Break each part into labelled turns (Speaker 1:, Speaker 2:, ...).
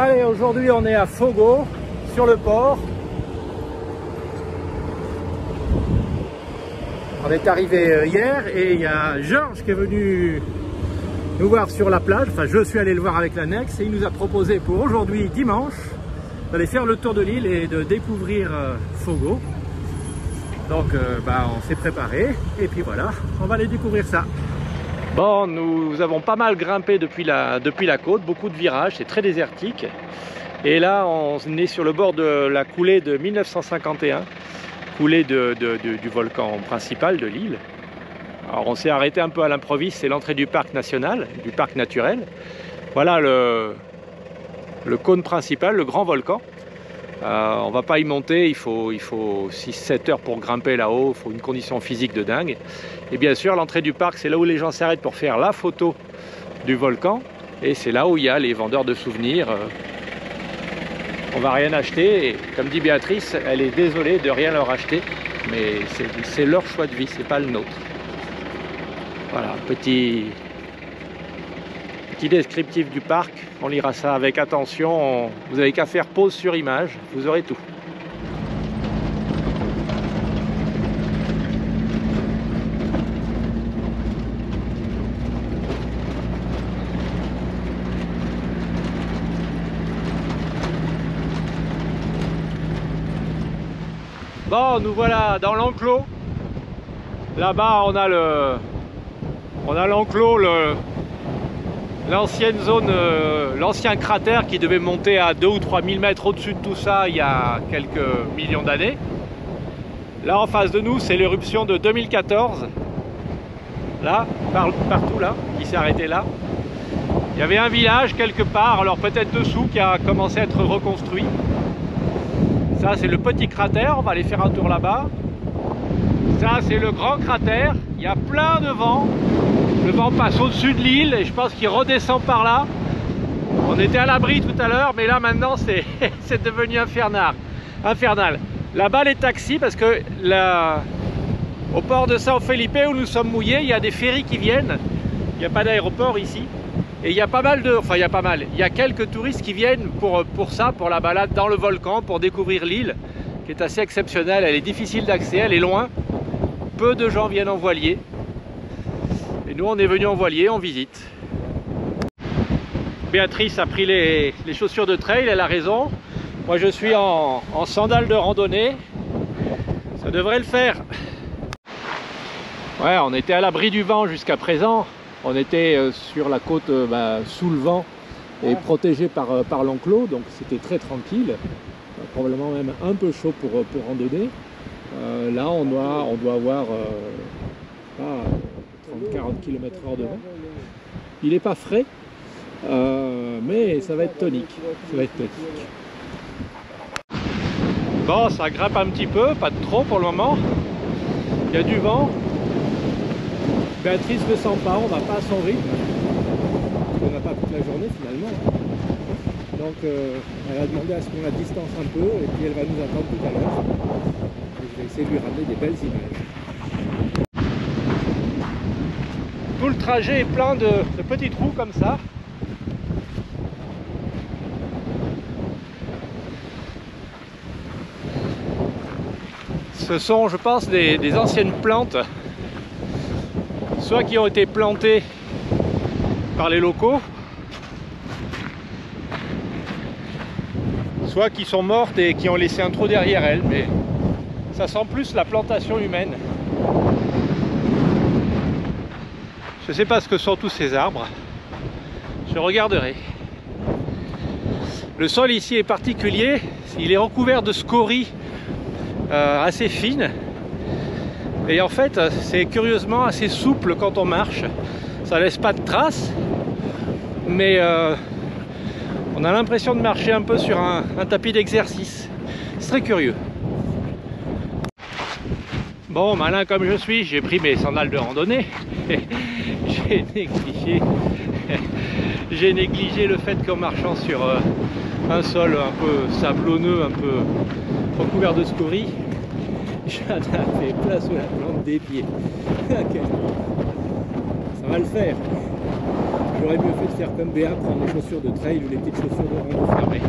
Speaker 1: Allez, aujourd'hui on est à Fogo, sur le port. On est arrivé hier et il y a Georges qui est venu nous voir sur la plage. Enfin, je suis allé le voir avec l'annexe et il nous a proposé pour aujourd'hui, dimanche, d'aller faire le tour de l'île et de découvrir Fogo. Donc on s'est préparé et puis voilà, on va aller découvrir ça. Bon, nous avons pas mal grimpé depuis la côte, beaucoup de virages, c'est très désertique. Et là, on est sur le bord de la coulée de 1951, coulée du volcan principal de l'île. Alors on s'est arrêté un peu à l'improviste, c'est l'entrée du parc national, du parc naturel. Voilà le cône principal, le grand volcan. On va pas y monter, il faut 6-7 heures pour grimper là-haut, il faut une condition physique de dingue. Et bien sûr, l'entrée du parc, c'est là où les gens s'arrêtent pour faire la photo du volcan. Et c'est là où il y a les vendeurs de souvenirs. On va rien acheter, et comme dit Béatrice, elle est désolée de rien leur acheter, mais c'est leur choix de vie, c'est pas le nôtre. Voilà, petit descriptif du parc, on lira ça avec attention, vous n'avez qu'à faire pause sur image, vous aurez tout. Bon, nous voilà dans l'enclos. Là-bas, on a l'enclos, l'ancienne zone, l'ancien cratère qui devait monter à 2 ou 3 000 mètres au-dessus de tout ça il y a quelques millions d'années. Là, en face de nous, c'est l'éruption de 2014. Là, partout là, qui s'est arrêté là. Il y avait un village quelque part, alors peut-être dessous, qui a commencé à être reconstruit. Ça, c'est le petit cratère, on va aller faire un tour là-bas. Ça, c'est le grand cratère, il y a plein de vent. Le vent passe au-dessus de l'île et je pense qu'il redescend par là. On était à l'abri tout à l'heure, mais là maintenant, c'est devenu infernal. Là-bas, les taxis, parce que au port de São Felipe, où nous sommes mouillés, il y a des ferries qui viennent. Il n'y a pas d'aéroport ici. Et il y a pas mal il y a quelques touristes qui viennent pour ça, pour la balade dans le volcan, pour découvrir l'île, qui est assez exceptionnelle. Elle est difficile d'accès, elle est loin. Peu de gens viennent en voilier. Et nous, on est venus en voilier, en visite. Béatrice a pris les chaussures de trail, elle a raison. Moi, je suis en sandales de randonnée. Ça devrait le faire. Ouais, on était à l'abri du vent jusqu'à présent. On était sur la côte sous le vent et protégé par l'enclos, donc c'était très tranquille, probablement même un peu chaud pour randonner. Là, on doit avoir 30-40 km/h de vent. Il n'est pas frais, mais ça va être tonique. Bon, ça grimpe un petit peu, pas de trop pour le moment. Il y a du vent. Béatrice ne sent pas, on va pas à son rythme, parce qu'on n'a pas toute la journée finalement. Donc elle a demandé à ce qu'on la distance un peu, et puis elle va nous attendre tout à l'heure. Je vais essayer de lui ramener des belles images. Tout le trajet est plein de petits trous comme ça. Ce sont, je pense, des anciennes plantes, soit qui ont été plantées par les locaux, soit qui sont mortes et qui ont laissé un trou derrière elles, mais ça sent plus la plantation humaine. Je ne sais pas ce que sont tous ces arbres, je regarderai. Le sol ici est particulier, il est recouvert de scories assez fines. Et en fait, c'est curieusement assez souple quand on marche. Ça laisse pas de traces, mais on a l'impression de marcher un peu sur un tapis d'exercice. C'est très curieux. Bon, malin comme je suis, j'ai pris mes sandales de randonnée. J'ai négligé le fait qu'en marchant sur un sol un peu sablonneux, un peu recouvert de scories, j'en avais place sous la plante des pieds. Ça va le faire. J'aurais mieux fait de faire comme Béa, prendre les chaussures de trail ou les petites chaussures de rando fermées.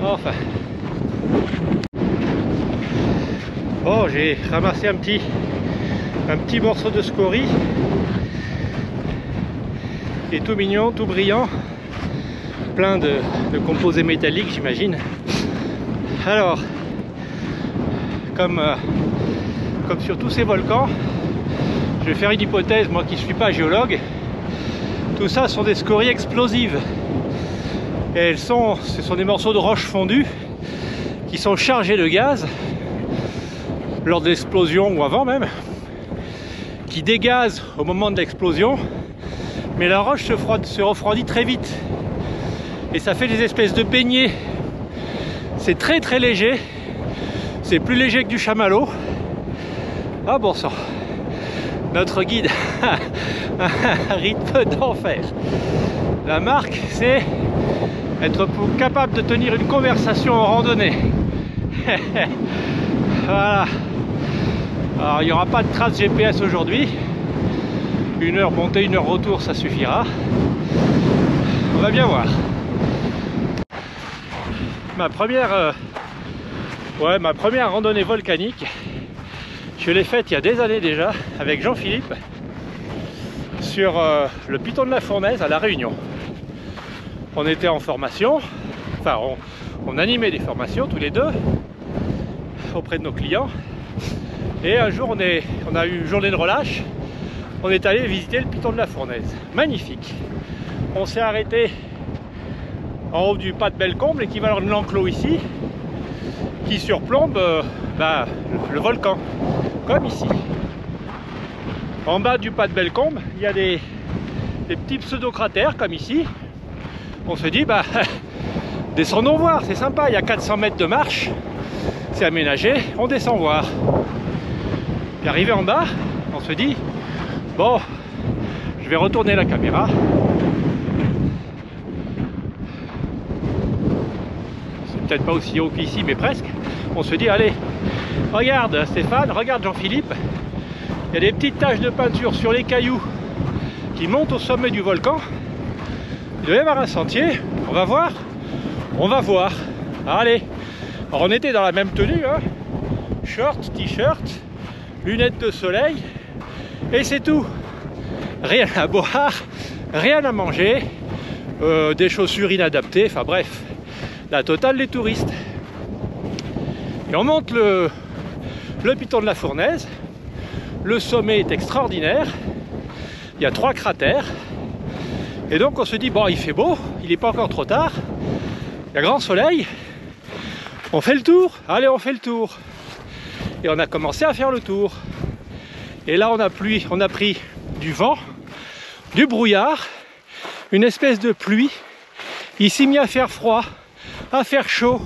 Speaker 1: Enfin. Bon, j'ai ramassé un petit morceau de scorie qui est tout mignon, tout brillant, plein de composés métalliques, j'imagine. Alors, comme sur tous ces volcans, je vais faire une hypothèse, moi qui ne suis pas géologue. Tout ça sont des scories explosives. Et ce sont des morceaux de roche fondue qui sont chargés de gaz lors de l'explosion ou avant même, qui dégazent au moment de l'explosion, mais la roche se refroidit très vite. Et ça fait des espèces de beignets. C'est très très léger. C'est plus léger que du chamallow. Ah bon sang. Notre guide a un rythme d'enfer. La marque, c'est être capable de tenir une conversation en randonnée. Voilà. Alors il n'y aura pas de trace GPS aujourd'hui. 1 heure montée, 1 heure retour, ça suffira. On va bien voir. Ma première randonnée volcanique, je l'ai faite il y a des années déjà avec Jean-Philippe sur le piton de la Fournaise à La Réunion. On était en formation, enfin on animait des formations tous les deux auprès de nos clients, et un jour on a eu une journée de relâche, on est allé visiter le piton de la Fournaise. Magnifique. On s'est arrêté en haut du pas de Bellecombe, l'équivalent de l'enclos ici, qui surplombe le volcan, comme ici. En bas du pas de Bellecombe, il y a des petits pseudo-cratères, comme ici. On se dit, descendons voir, c'est sympa, il y a 400 mètres de marche, c'est aménagé, on descend voir. Puis arrivé en bas, on se dit, bon, je vais retourner la caméra. Peut-être pas aussi haut qu'ici, mais presque. On se dit, allez, regarde Stéphane, regarde Jean-Philippe, il y a des petites taches de peinture sur les cailloux qui montent au sommet du volcan. Il doit y avoir un sentier, on va voir. On va voir. Allez. Alors on était dans la même tenue, hein. Short, t-shirt, lunettes de soleil, et c'est tout. Rien à boire, rien à manger, des chaussures inadaptées, enfin bref. La totale des touristes. Et on monte le piton de la Fournaise. Le sommet est extraordinaire. Il y a 3 cratères. Et donc on se dit, bon, il fait beau, il n'est pas encore trop tard. Il y a grand soleil. On fait le tour. Allez, on fait le tour. Et on a commencé à faire le tour. Et là on a pris du vent, du brouillard, une espèce de pluie. Il s'est mis à faire froid, à faire chaud.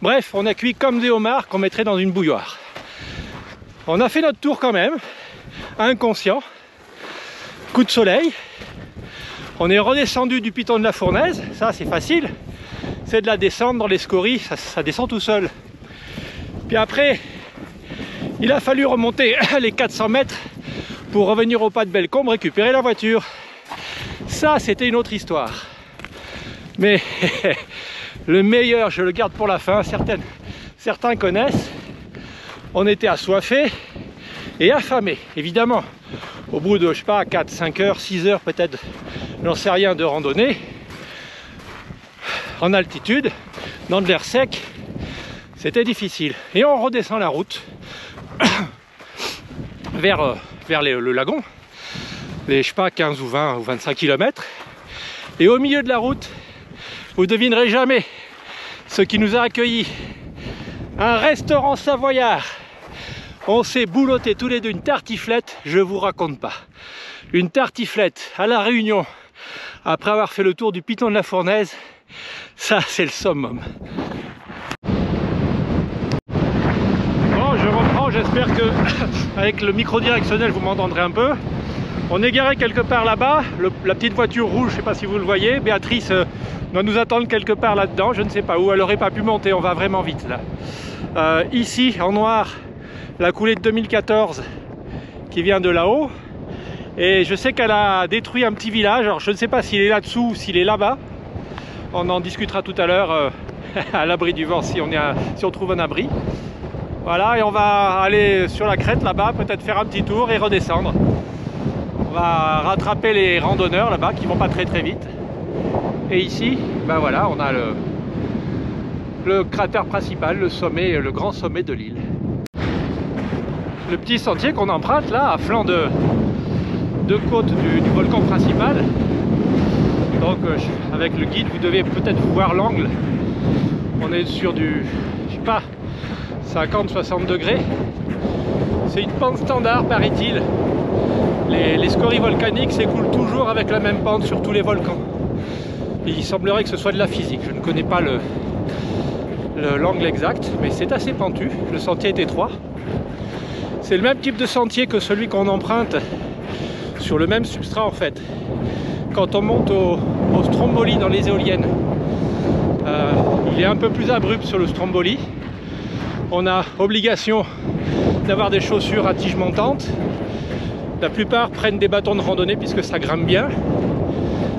Speaker 1: Bref, on a cuit comme des homards qu'on mettrait dans une bouilloire. On a fait notre tour quand même, inconscient. Coup de soleil. On est redescendu du piton de la Fournaise. Ça, c'est facile. C'est de la descente dans les scories, ça descend tout seul. Puis après, il a fallu remonter les 400 mètres pour revenir au pas de Bellecombe, récupérer la voiture. Ça, c'était une autre histoire. Mais le meilleur, je le garde pour la fin. Certains connaissent. On était assoiffés et affamés, évidemment. Au bout de, je sais pas, 4, 5 heures, 6 heures peut-être, j'en sais rien, de randonnée, en altitude, dans de l'air sec, c'était difficile. Et on redescend la route vers le lagon, les, je sais pas, 15 ou 20 ou 25 km. Et au milieu de la route, vous ne devinerez jamais ce qui nous a accueillis. Un restaurant savoyard. On s'est boulotté tous les deux une tartiflette, je vous raconte pas. Une tartiflette à La Réunion, après avoir fait le tour du piton de la Fournaise, ça c'est le summum. Bon, je reprends, j'espère que avec le micro directionnel vous m'entendrez un peu. On est garé quelque part là-bas, la petite voiture rouge, je ne sais pas si vous le voyez. Béatrice doit nous attendre quelque part là-dedans, je ne sais pas où, elle n'aurait pas pu monter, on va vraiment vite là. Ici, en noir, la coulée de 2014 qui vient de là-haut. Et je sais qu'elle a détruit un petit village. Alors je ne sais pas s'il est là-dessous ou s'il est là-bas. On en discutera tout à l'heure à l'abri du vent si on trouve un abri. Voilà, et on va aller sur la crête là-bas, peut-être faire un petit tour et redescendre. On va rattraper les randonneurs là-bas qui vont pas très vite. Et ici, ben voilà, on a le cratère principal, le sommet, le grand sommet de l'île. Le petit sentier qu'on emprunte là, à flanc de côte du volcan principal. Donc avec le guide, vous devez peut-être voir l'angle. On est sur du, je sais pas, 50-60 degrés. C'est une pente standard, paraît-il. Les scories volcaniques s'écoulent toujours avec la même pente sur tous les volcans. Et il semblerait que ce soit de la physique. Je ne connais pas l'angle exact, mais c'est assez pentu. Le sentier est étroit. C'est le même type de sentier que celui qu'on emprunte sur le même substrat en fait. Quand on monte au Stromboli dans les éoliennes, il est un peu plus abrupt sur le Stromboli. On a obligation d'avoir des chaussures à tige montante. La plupart prennent des bâtons de randonnée puisque ça grimpe bien.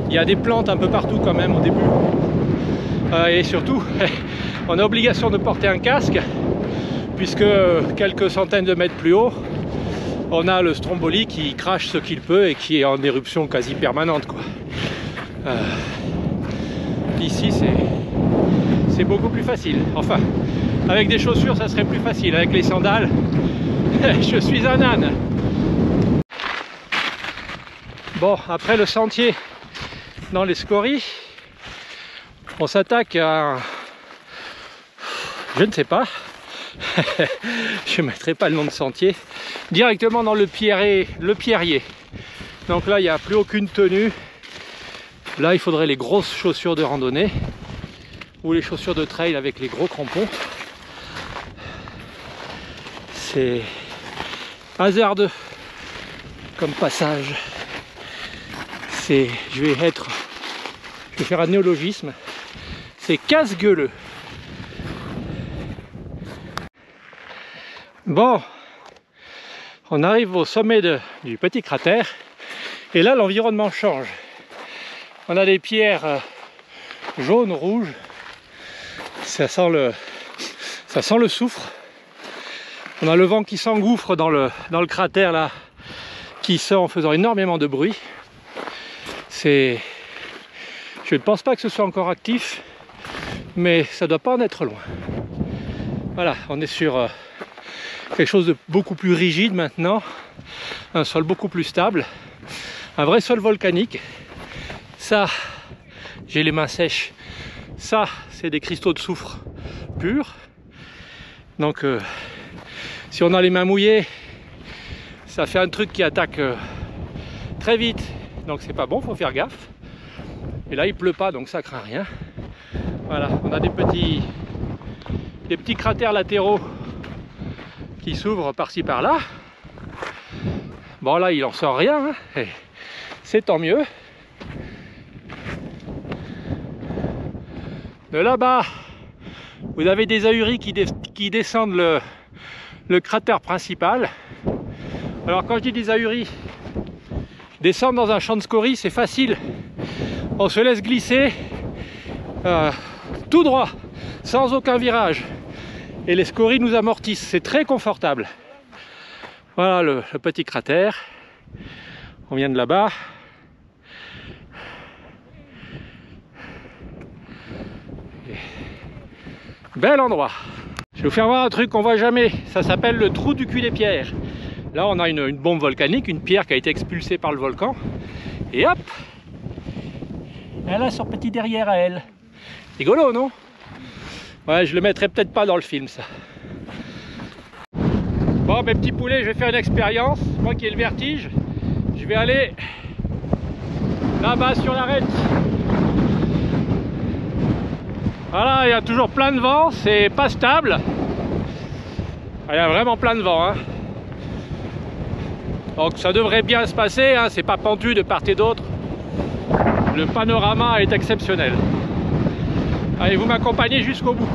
Speaker 1: Il y a des plantes un peu partout quand même au début. Et surtout, on a obligation de porter un casque puisque quelques centaines de mètres plus haut, on a le Stromboli qui crache ce qu'il peut et qui est en éruption quasi permanente, quoi. Ici, c'est beaucoup plus facile. Enfin, avec des chaussures, ça serait plus facile. Avec les sandales, je suis un âne. Bon, après le sentier dans les scories, on s'attaque à... je ne sais pas. Je ne mettrai pas le nom de sentier. Directement dans le pierrier. Donc là, il n'y a plus aucune tenue. Là, il faudrait les grosses chaussures de randonnée ou les chaussures de trail avec les gros crampons. C'est hasardeux comme passage. Je vais faire un néologisme. C'est casse-gueuleux. Bon, on arrive au sommet du petit cratère et là l'environnement change. On a des pierres jaunes, rouges, ça sent le soufre. On a le vent qui s'engouffre dans le cratère là, qui sort en faisant énormément de bruit. Je ne pense pas que ce soit encore actif, mais ça doit pas en être loin. Voilà, on est sur quelque chose de beaucoup plus rigide maintenant, un sol beaucoup plus stable, un vrai sol volcanique. Ça, j'ai les mains sèches, ça c'est des cristaux de soufre purs. Donc si on a les mains mouillées, ça fait un truc qui attaque très vite, donc c'est pas bon, faut faire gaffe. Et là il pleut pas, donc ça craint rien. Voilà, on a des petits cratères latéraux qui s'ouvrent par-ci par-là. Bon là il en sort rien, hein, et c'est tant mieux. De là-bas, vous avez des ahuris qui descendent le cratère principal. Alors quand je dis des ahuris, descendre dans un champ de scories, c'est facile. On se laisse glisser tout droit, sans aucun virage. Et les scories nous amortissent, c'est très confortable. Voilà le petit cratère. On vient de là-bas. Bel endroit. Je vais vous faire voir un truc qu'on voit jamais. Ça s'appelle le trou du cul des pierres. Là on a une bombe volcanique, une pierre qui a été expulsée par le volcan. Et hop, elle a son petit derrière à elle. Rigolo, non? Ouais, je le mettrai peut-être pas dans le film, ça. Bon, mes petits poulets, je vais faire une expérience. Moi qui ai le vertige, je vais aller là-bas sur l'arête. Voilà, il y a toujours plein de vent, c'est pas stable. Il y a vraiment plein de vent, hein. Donc ça devrait bien se passer, hein. C'est pas pentu de part et d'autre. Le panorama est exceptionnel. Allez, vous m'accompagnez jusqu'au bout.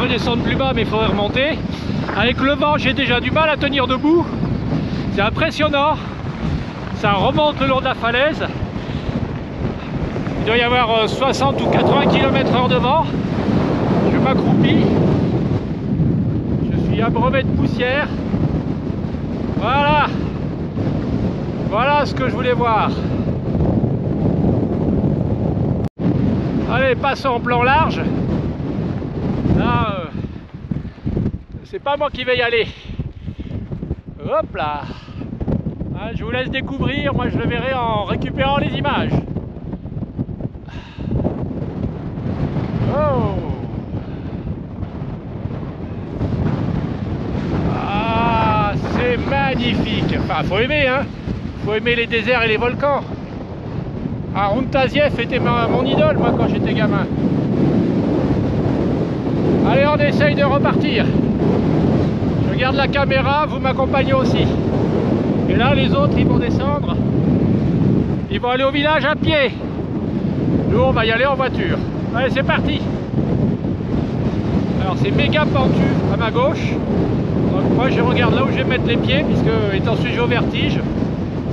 Speaker 1: redescendre plus bas, mais il faudrait remonter. Avec le vent, j'ai déjà du mal à tenir debout. C'est impressionnant. Ça remonte le long de la falaise. Il doit y avoir 60 ou 80 km/h de vent. Je m'accroupis. Je suis abreuvé de poussière. Voilà. Voilà ce que je voulais voir. Allez, passons en plan large. Là, c'est pas moi qui vais y aller. Hop là. Ah, je vous laisse découvrir, moi je le verrai en récupérant les images. Oh. Ah, c'est magnifique. Enfin, faut aimer, hein. Faut aimer les déserts et les volcans. Harun Taziev était mon idole, moi, quand j'étais gamin. Allez, on essaye de repartir. Je regarde la caméra, vous m'accompagnez aussi. Et là, les autres, ils vont descendre. Ils vont aller au village à pied. Nous, on va y aller en voiture. Allez, c'est parti. Alors, c'est méga pentu à ma gauche. Donc, moi, je regarde là où je vais mettre les pieds, puisque, étant sujet au vertige,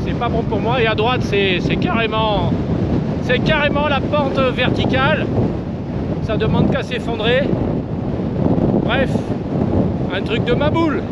Speaker 1: c'est pas bon pour moi. Et à droite, c'est carrément la pente verticale. Ça demande qu'à s'effondrer. Bref, un truc de ma boule.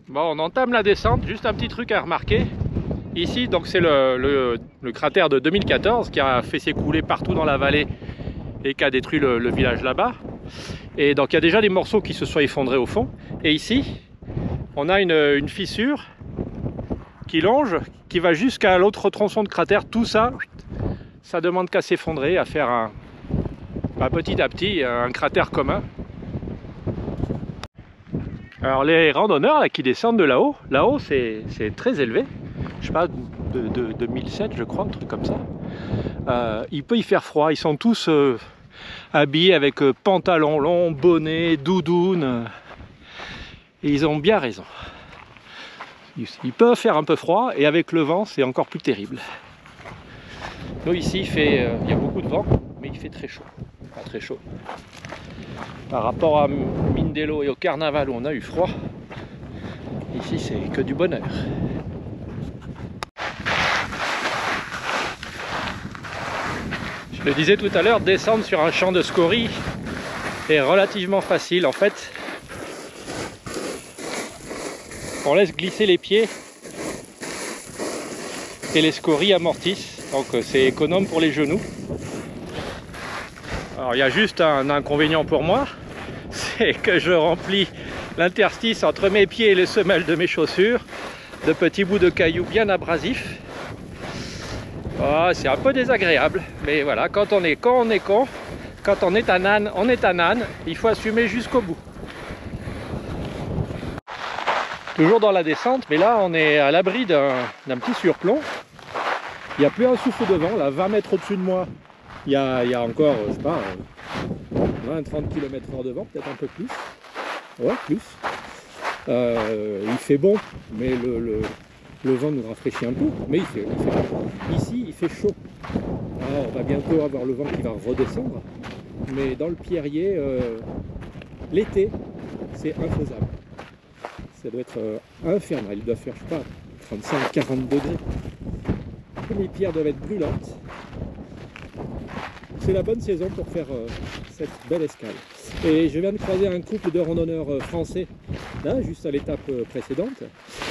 Speaker 1: Bon, on entame la descente, juste un petit truc à remarquer. Ici, donc c'est le cratère de 2014 qui a fait s'écouler partout dans la vallée et qui a détruit le village là-bas. Et donc il y a déjà des morceaux qui se sont effondrés au fond. Et ici, on a une fissure qui longe, qui va jusqu'à l'autre tronçon de cratère. Tout ça, ça demande qu'à s'effondrer, à faire petit à petit un cratère commun. Alors les randonneurs là, qui descendent de là-haut, c'est très élevé, je sais pas, de 2007 je crois, un truc comme ça. Il peut y faire froid, ils sont tous habillés avec pantalons longs, bonnets, doudounes, et ils ont bien raison. Il peut faire un peu froid et avec le vent c'est encore plus terrible. Nous ici il y a beaucoup de vent, mais il fait très chaud, pas très chaud. Par rapport à Mindelo et au carnaval où on a eu froid, ici c'est que du bonheur. Je le disais tout à l'heure, descendre sur un champ de scories est relativement facile. En fait, on laisse glisser les pieds et les scories amortissent, donc c'est économe pour les genoux. Alors il y a juste un inconvénient pour moi, c'est que je remplis l'interstice entre mes pieds et les semelles de mes chaussures de petits bouts de cailloux bien abrasifs. Oh, c'est un peu désagréable, mais voilà, quand on est con, on est con. Quand on est un âne, on est un âne. Il faut assumer jusqu'au bout. Toujours dans la descente, mais là on est à l'abri d'un petit surplomb. Il n'y a plus un souffle de vent, là, 20 mètres au-dessus de moi. Il y a encore, je sais pas, 20-30 km/h de vent, peut-être un peu plus. Ouais, plus. Il fait bon, mais le vent nous rafraîchit un peu, mais il fait ici il fait chaud. Alors on va bientôt avoir le vent qui va redescendre, mais dans le Pierrier, l'été, c'est infaisable. Ça doit être infernal, il doit faire, je sais pas, 35-40 degrés. Les pierres doivent être brûlantes. C'est la bonne saison pour faire cette belle escale. Et je viens de croiser un couple de randonneurs français, là, juste à l'étape précédente.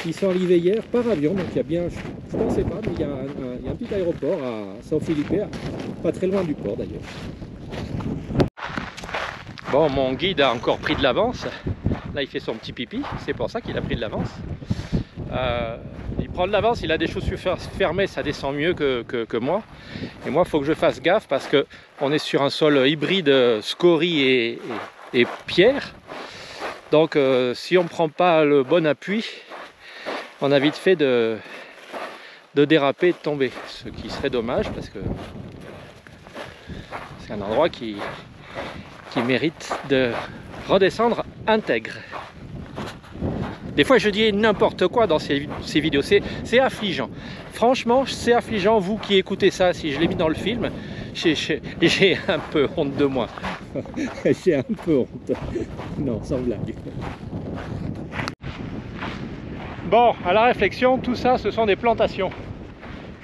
Speaker 1: Ils sont arrivés hier par avion, donc il y a bien, je ne pensais pas, mais il y a un petit aéroport à San Felipe, pas très loin du port d'ailleurs. Bon, mon guide a encore pris de l'avance. Là, il fait son petit pipi, c'est pour ça qu'il a pris de l'avance. Il prend de l'avance, il a des chaussures fermées, ça descend mieux que moi. Et moi, il faut que je fasse gaffe parce qu'on est sur un sol hybride scorie et pierre. Donc, si on ne prend pas le bon appui, on a vite fait de déraper et de tomber. Ce qui serait dommage parce que c'est un endroit qui mérite de redescendre intègre. Des fois je dis n'importe quoi dans ces vidéos, c'est affligeant. Franchement, c'est affligeant, vous qui écoutez ça, si je l'ai mis dans le film, j'ai un peu honte de moi. J'ai un peu honte. Non, sans blague. Bon, à la réflexion, tout ça, ce sont des plantations.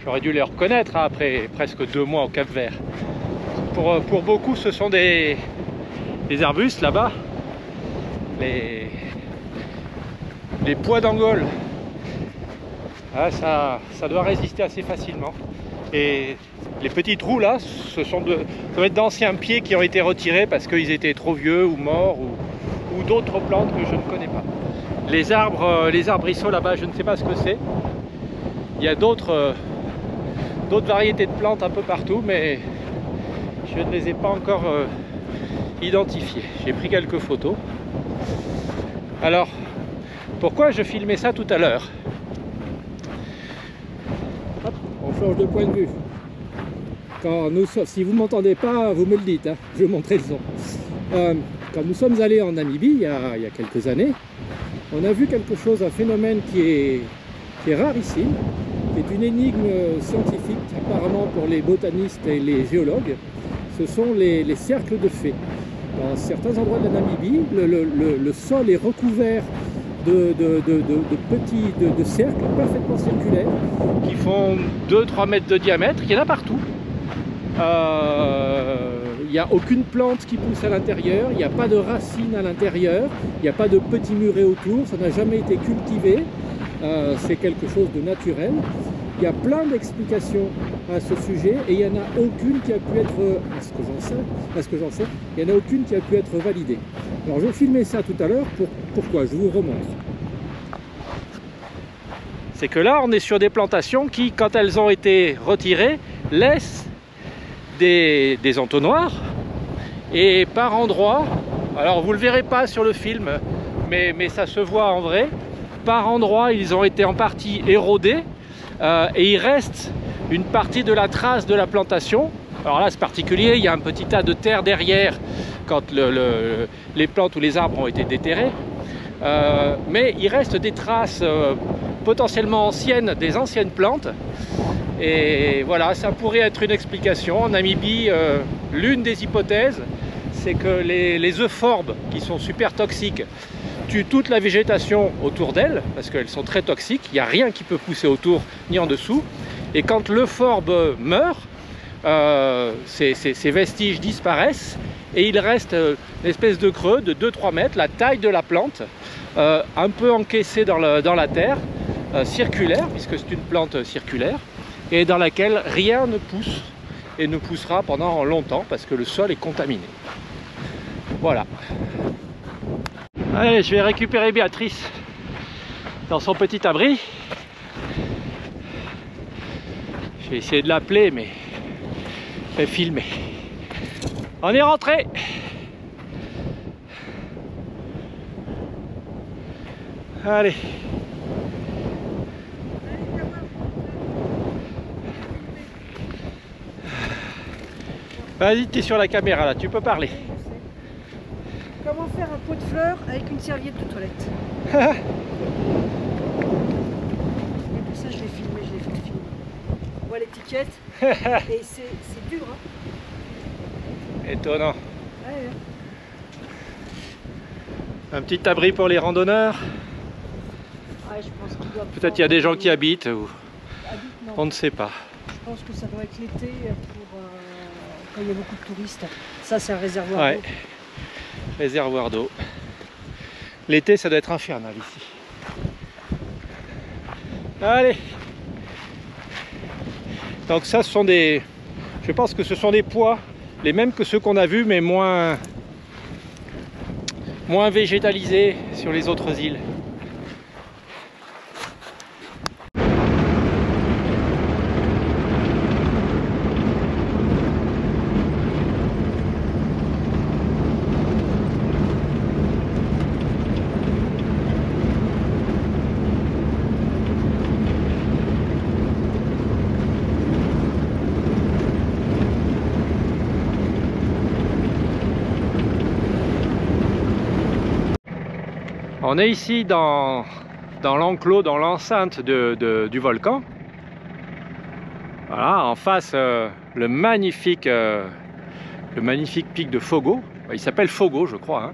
Speaker 1: J'aurais dû les reconnaître hein, après presque 2 mois au Cap-Vert. Pour beaucoup, ce sont des arbustes là-bas. Les pois d'Angole, ah, ça doit résister assez facilement. Et les petits trous là, ça doit être d'anciens pieds qui ont été retirés parce qu'ils étaient trop vieux ou morts ou d'autres plantes que je ne connais pas. Les arbrisseaux là-bas, je ne sais pas ce que c'est. Il y a d'autres variétés de plantes un peu partout, mais je ne les ai pas encore identifiées. J'ai pris quelques photos. Alors, pourquoi je filmais ça tout à l'heure? On change de point de vue. Si vous ne m'entendez pas, vous me le dites, hein, je vais montrer le son. Quand nous sommes allés en Namibie, il y a quelques années, on a vu quelque chose, un phénomène qui est rarissime, qui est une énigme scientifique, apparemment pour les botanistes et les géologues. Ce sont les cercles de fées. Dans certains endroits de la Namibie, le sol est recouvert de cercles parfaitement circulaires qui font 2-3 mètres de diamètre. Il y en a partout. Il n'y a aucune plante qui pousse à l'intérieur, il n'y a pas de racines à l'intérieur, il n'y a pas de petits murets autour, ça n'a jamais été cultivé, c'est quelque chose de naturel. Il y a plein d'explications à ce sujet et il n'y en a aucune qui a pu être, à ce que j'en sais, il n'y en a aucune qui a pu être validée. Alors je vais filmer ça tout à l'heure, pourquoi? Je vous remontre. C'est que là on est sur des plantations qui, quand elles ont été retirées, laissent des entonnoirs et par endroits, alors vous le verrez pas sur le film, mais ça se voit en vrai, par endroits ils ont été en partie érodés. Et il reste une partie de la trace de la plantation. Alors là c'est particulier, il y a un petit tas de terre derrière quand les plantes ou les arbres ont été déterrés. Mais il reste des traces potentiellement anciennes, des anciennes plantes. Et voilà, ça pourrait être une explication. En Namibie, l'une des hypothèses, c'est que les euphorbes, qui sont super toxiques, tuent toute la végétation autour d'elles, parce qu'elles sont très toxiques, il n'y a rien qui peut pousser autour ni en dessous. Et quand l'euphorbe meurt, ces vestiges disparaissent, et il reste une espèce de creux de 2-3 mètres, la taille de la plante, un peu encaissée dans la terre, circulaire, puisque c'est une plante circulaire, et dans laquelle rien ne pousse, et ne poussera pendant longtemps, parce que le sol est contaminé. Voilà. Allez, je vais récupérer Béatrice dans son petit abri. Je vais essayer de l'appeler, mais je vais filmer. On est rentré. Allez. Vas-y, tu es sur la caméra là, tu peux parler.
Speaker 2: Comment faire un pot de fleurs avec une serviette de toilette? Et pour ça, m'inquiète. Et c'est dur. Hein.
Speaker 1: Étonnant.
Speaker 2: Ouais.
Speaker 1: Un petit abri pour les randonneurs.
Speaker 2: Ouais, je pense qu'il doit
Speaker 1: Peut-être il y a des gens qui habitent ou
Speaker 2: non.
Speaker 1: on ne sait pas.
Speaker 2: Je pense que ça doit être l'été pour quand il y a beaucoup de touristes. Ça, c'est un réservoir
Speaker 1: Ouais.
Speaker 2: d'eau.
Speaker 1: Réservoir d'eau. L'été, ça doit être infernal ici. Allez. Donc ça, ce sont des... Je pense que ce sont des pois, les mêmes que ceux qu'on a vus, mais moins végétalisés sur les autres îles. On est ici dans l'enclos, dans l'enceinte du volcan. Voilà, en face, le magnifique pic de Fogo. Il s'appelle Fogo, je crois. Hein.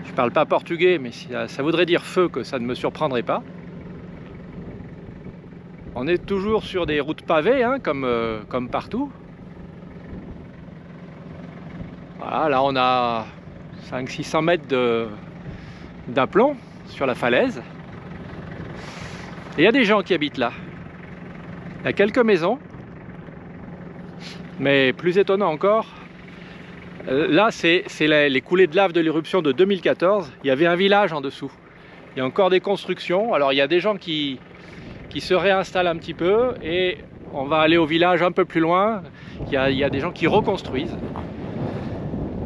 Speaker 1: Je ne parle pas portugais, mais ça voudrait dire feu, que ça ne me surprendrait pas. On est toujours sur des routes pavées, hein, comme partout. Voilà, là on a 500-600 mètres d'aplomb sur la falaise. Et il y a des gens qui habitent là. Il y a quelques maisons. Mais plus étonnant encore, là c'est les coulées de lave de l'éruption de 2014. Il y avait un village en dessous. Il y a encore des constructions. Alors il y a des gens qui se réinstallent un petit peu. Et on va aller au village un peu plus loin. Il y a des gens qui reconstruisent.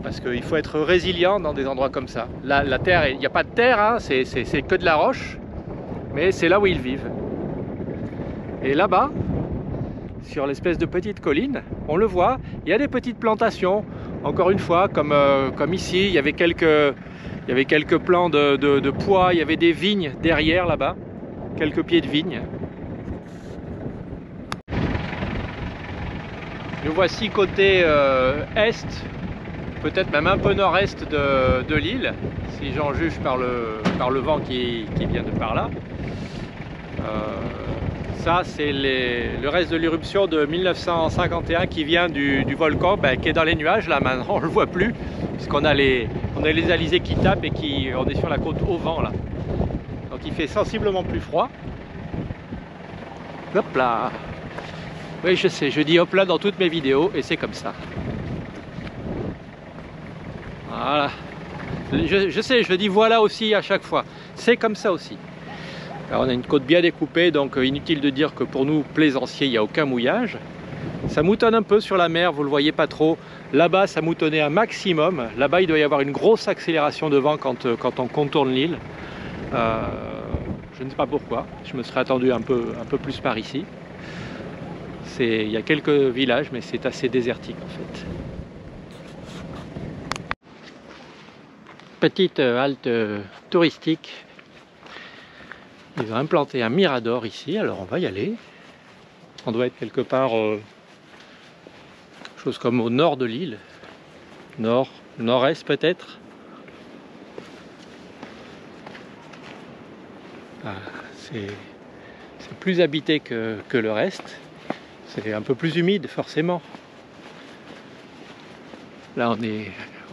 Speaker 1: Parce qu'il faut être résilient dans des endroits comme ça. La terre, il n'y a pas de terre, hein, c'est que de la roche, mais c'est là où ils vivent. Et là-bas, sur l'espèce de petite colline, on le voit, il y a des petites plantations. Encore une fois, comme ici, il y avait quelques plants de pois, il y avait des vignes derrière là-bas, quelques pieds de vignes. Nous voici côté est. Peut-être même un peu nord-est de l'île, si j'en juge par le vent qui vient de par là. Ça, c'est le reste de l'éruption de 1951 qui vient du volcan, qui est dans les nuages. Là, maintenant, on ne le voit plus, puisqu'on a les alizés qui tapent et on est sur la côte au vent, là. Donc, il fait sensiblement plus froid. Hop là! Oui, je sais, je dis hop là dans toutes mes vidéos, et c'est comme ça. Voilà, je sais, je dis voilà aussi à chaque fois, c'est comme ça aussi. Alors on a une côte bien découpée, donc inutile de dire que pour nous plaisanciers il n'y a aucun mouillage. Ça moutonne un peu sur la mer, vous le voyez pas trop. Là-bas ça moutonnait un maximum, là-bas il doit y avoir une grosse accélération de vent quand on contourne l'île. Je ne sais pas pourquoi, je me serais attendu un peu plus par ici. Il y a quelques villages mais c'est assez désertique en fait. Petite halte touristique. Ils ont implanté un mirador ici, alors on va y aller. On doit être quelque part quelque chose comme au nord de l'île. Nord, nord-est peut-être. Ah, c'est plus habité que le reste. C'est un peu plus humide forcément. Là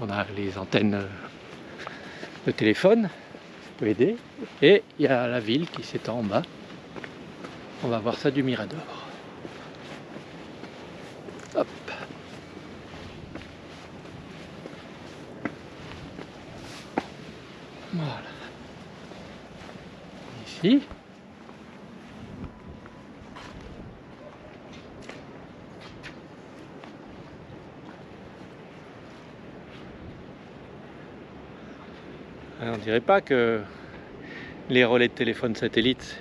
Speaker 1: on a les antennes de téléphone, ça peut aider. Et il y a la ville qui s'étend en bas. On va voir ça du mirador. Hop. Voilà. Ici. On dirait pas que les relais de téléphone satellite,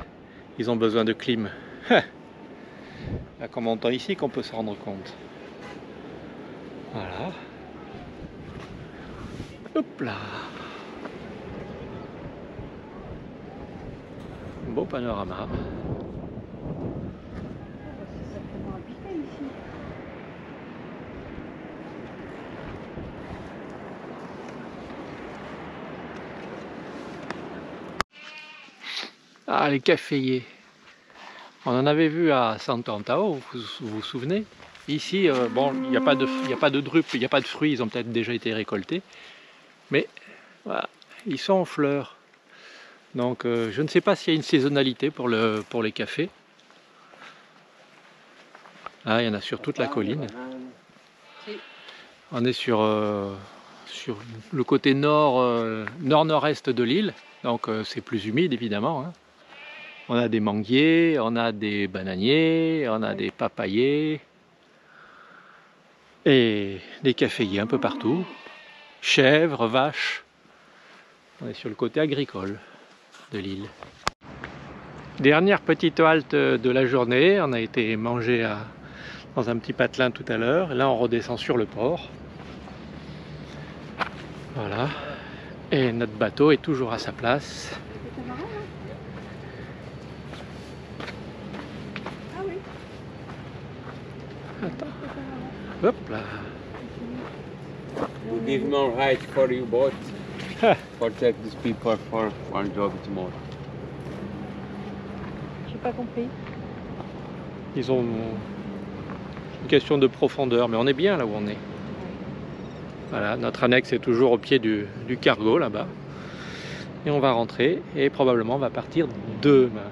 Speaker 1: ils ont besoin de clim. Là, comme on entend ici, qu'on peut se rendre compte. Voilà. Hop là. Un beau panorama. Ah, les caféiers. On en avait vu à Sant'Antao, vous vous souvenez? Ici, bon, il n'y a pas de drupes, il n'y a pas de fruits, ils ont peut-être déjà été récoltés. Mais voilà, ils sont en fleurs. Donc je ne sais pas s'il y a une saisonnalité pour les cafés. Ah, il y en a sur toute la colline. On est sur le côté nord-nord-est de l'île, donc c'est plus humide évidemment, hein. On a des manguiers, on a des bananiers, on a des papayers et des caféiers un peu partout. Chèvres, vaches. On est sur le côté agricole de l'île. Dernière petite halte de la journée, on a été manger dans un petit patelin tout à l'heure. Là on redescend sur le port. Voilà. Et notre bateau est toujours à sa place. Attends. Hop là.
Speaker 3: You give more height for your boat. Protect these people for one job tomorrow.
Speaker 2: J'ai pas compris.
Speaker 1: Ils ont une question de profondeur, mais on est bien là où on est. Voilà, notre annexe est toujours au pied du cargo là-bas. Et on va rentrer et probablement on va partir demain.